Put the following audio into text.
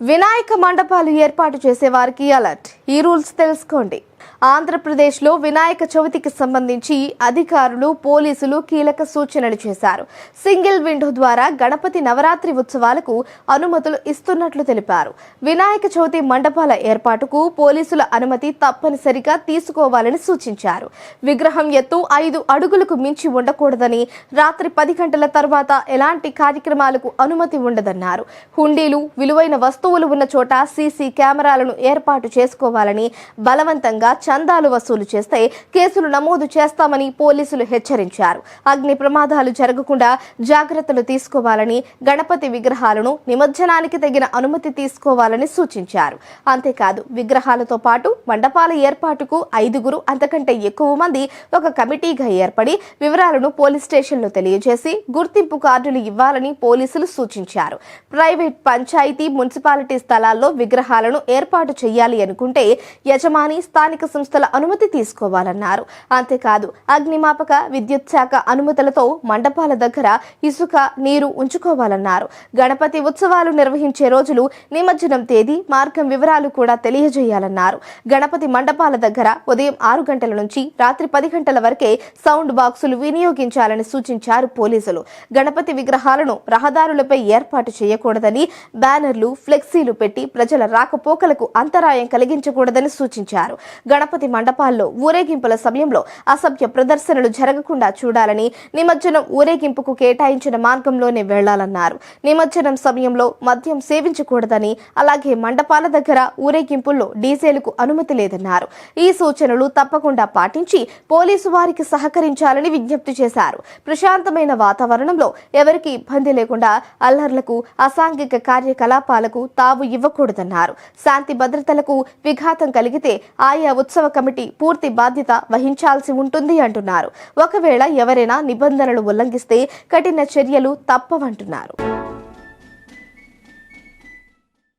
వినాయక మండపాలు ఏర్పాటు చేసే వారికి అలర్ట్. ఈ రూల్స్ తెలుసుకోండి. ఆంధ్రప్రదేశ్లో వినాయక చవితికి సంబంధించి అధికారులు, పోలీసులు కీలక సూచనలు చేశారు. సింగిల్ విండో ద్వారా గణపతి నవరాత్రి ఉత్సవాలకు అనుమతులు ఇస్తున్నట్లు తెలిపారు. వినాయక చవితి మండపాల ఏర్పాటుకు పోలీసుల అనుమతి తప్పనిసరిగా తీసుకోవాలని సూచించారు. విగ్రహం ఎత్తు 5 అడుగులకు మించి ఉండకూడదని, రాత్రి 10 గంటల తర్వాత ఎలాంటి కార్యక్రమాలకు అనుమతి ఉండదన్నారు. హుండీలు, విలువైన వస్తువులు ఉన్న చోట సీసీ కెమెరాలను ఏర్పాటు చేసుకోవాలని, బలవంతంగా చందాలు వసూలు చేస్తే కేసులు నమోదు చేస్తామని పోలీసులు హెచ్చరించారు. అగ్ని ప్రమాదాలు జరగకుండా జాగ్రత్తలు తీసుకోవాలని, గణపతి విగ్రహాలను నిమజ్జనానికి తగిన అనుమతి తీసుకోవాలని సూచించారు. అంతేకాదు, విగ్రహాలతో పాటు మండపాల ఏర్పాటుకు 5 అంతకంటే ఎక్కువ మంది ఒక కమిటీగా ఏర్పడి వివరాలను పోలీస్ స్టేషన్లో తెలియజేసి గుర్తింపు కార్డులు ఇవ్వాలని పోలీసులు సూచించారు. ప్రైవేట్, పంచాయతీ, మున్సిపాలిటీ స్థలాల్లో విగ్రహాలను ఏర్పాటు చేయాలి అనుకుంటే యజమాని, స్థానిక సంస్థల అనుమతి తీసుకోవాలన్నారు. అంతేకాదు, అగ్నిమాపక, విద్యుత్ శాఖ అనుమతులతో మండపాల దగ్గర ఇసుక, నీరు ఉంచుకోవాలన్నారు. గణపతి ఉత్సవాలు నిర్వహించే రోజులు, నిమజ్జనం తేదీ, మార్గం వివరాలు కూడా తెలియజేయాలన్నారు. గణపతి మండపాల దగ్గర ఉదయం 6 గంటల నుంచి రాత్రి 10 గంటల వరకే సౌండ్ బాక్సులు వినియోగించాలని సూచించారు పోలీసులు. గణపతి విగ్రహాలను రహదారులపై ఏర్పాటు చేయకూడదని, బ్యానర్లు, ఫ్లెక్సీలు పెట్టి ప్రజల రాకపోకలకు అంతరాయం కలిగించకూడదని సూచించారు. గణపతి మండపాల్లో ఊరేగింపుల సమయంలో అసభ్య ప్రదర్శనలు జరగకుండా చూడాలని, నిమజ్జనం ఊరేగింపుకు కేటాయించిన మార్గంలోనే వెళ్లాలన్నారు. నిమజ్జనం సమయంలో మద్యం సేవించకూడదని, అలాగే మండపాల దగ్గర ఊరేగింపుల్లో డీజేలకు అనుమతి లేదన్నారు. ఈ సూచనలు తప్పకుండా పాటించి పోలీసు వారికి సహకరించాలని విజ్ఞప్తి చేశారు. ప్రశాంతమైన వాతావరణంలో ఎవరికి ఇబ్బంది లేకుండా అల్లర్లకు, అసాంఘిక కార్యకలాపాలకు తావు ఇవ్వకూడదన్నారు. శాంతి భద్రతలకు విఘాతం కలిగితే ఆయా ఉత్సవ కమిటీ పూర్తి బాధ్యత వహించాల్సి ఉంటుంది అంటున్నారు. ఒకవేళ ఎవరైనా నిబంధనలు ఉల్లంఘిస్తే కఠిన చర్యలు తప్పవంటున్నారు.